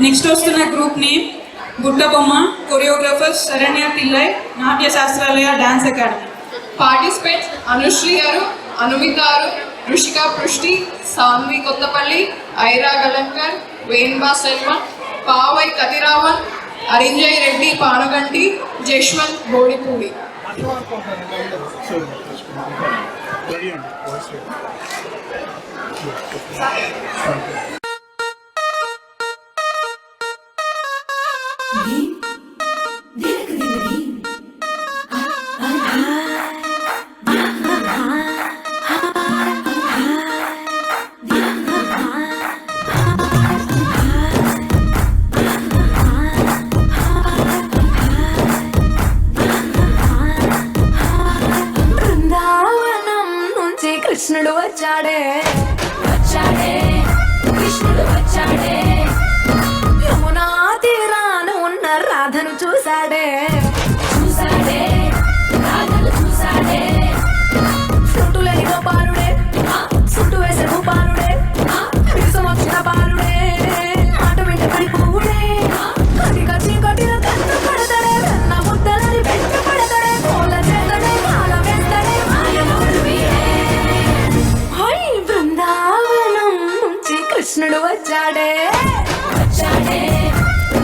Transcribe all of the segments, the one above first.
Next వస్తున్న group name Buttabomma, choreographers Saranya Pillai, Natya Shastralaya dance academy. Participates Anushree garu, Anumita గారు, రుషికా పృష్టి, సాన్వి కొత్తపల్లి, ఐరా గలంకర్, వేన్బా సెల్వన్, పావై కతిరావన్, అరింజయ్ రెడ్డి పానుగంటి, జశ్వంత్ బోడిపూడి. కృష్ణుడు వచ్చాడే వచ్చాడే కృష్ణుడు వచ్చాడే, యమునా తీరాన ఉన్న రాధను చూసాడే చూసాడే, రాధను చూసాడే, సుట్టులేని గోపాలుడే, సుట్టు వేసే భూపాలుడే, విషం వచ్చిన బాలుడే, మాట వెంట పడిపోవుడే, కటిక చీకటిన కన్ను పడతాడే, వెన్న ముద్దలని వెంట పడతాడే, కోల చేతడే, కాల వేస్తాడే, మాయలోడు వీడే. బృందావనం నుంచి కృష్ణుడు వచ్చాడే వచ్చాడే,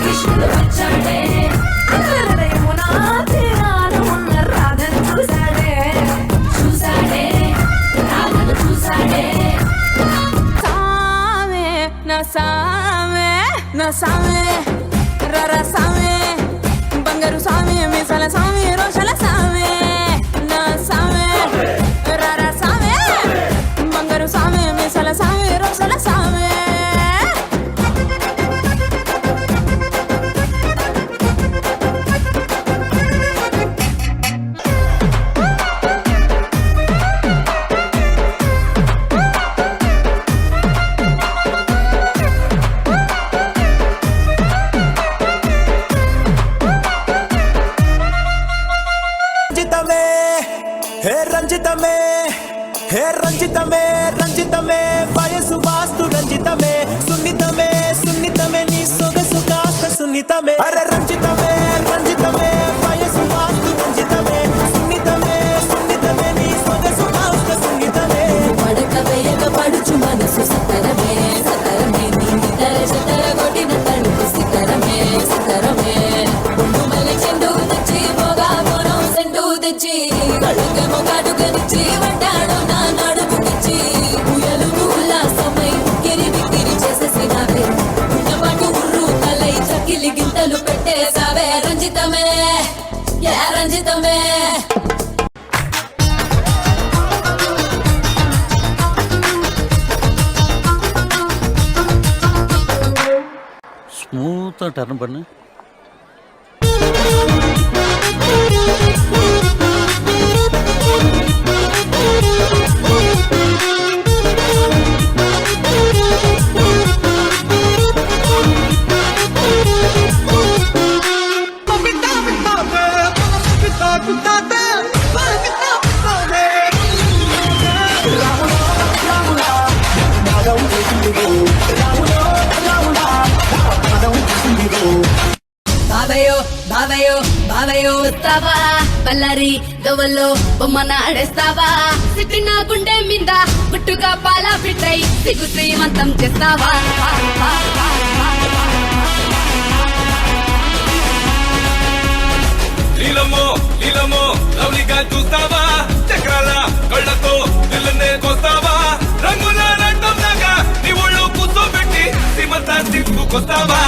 కృష్ణుడు వచ్చాడే, యమునా తీరాన ఉన్న రాధను చూసాడే చూసాడే, రాధను చూసాడే. సామే నా సామే నా సామే రర సామే, బంగారు సామే మీసాల సామే, రోషల సామే నా సామే రర సామే, బంగారు సామే మీసాల సామే, రోషల సామే. రంజితమే హే రంజితమే, రంజితమే వయసు వాస్తు రంజితమే, సున్నితమే సున్నితమే నీ సొగసు కాస్త సున్నితమే, అరే రంజితమే రంజితమే వయసు వాస్తు రంజితమే, సున్నితమే సున్నితమే నీ సొగసు కాస్త సున్నితమే. పడక వేయక పడుచు మనసు సతరమే సతరమే, నీ తర చతర కొట్టిన తడుపు సితరమే సితరమే, ఉండు మల్లె చెండు తెచ్చి మొగా మొనం సెండు తెచ్చి, కడుగ మొగాడుగనిచ్చి వడ్డాడు నా నడుముకిచ్చి, ఉయలు ఉల్లాసమై కిరివి కిరి చేసేసినావే, ఉన్నపాటు ఉర్రు తలై చకిలి గింతలు పెట్టేసావే, రంజితమే యా రంజితమే. ஸ்மூத்தாக டர்ன் பண்ணு. బావయ్యో బావయ్యో బావయ్యో వస్తావా, పల్లరి దొవల్లో బొమ్మన ఆడేస్తావా, సిట్టి నా గుండె మీద గుట్టుగా పాల పిట్టై సిగ్గు శ్రీమంతం చేస్తావా. లీలమో లీలమో లవ్లీగా చూస్తావా, చక్రాల కళ్ళతో పిల్లనే కోస్తావా, రంగుల రంగంలాగా నీ ఒళ్ళు కూర్చోబెట్టి సీమంతా తిప్పుకొస్తావా.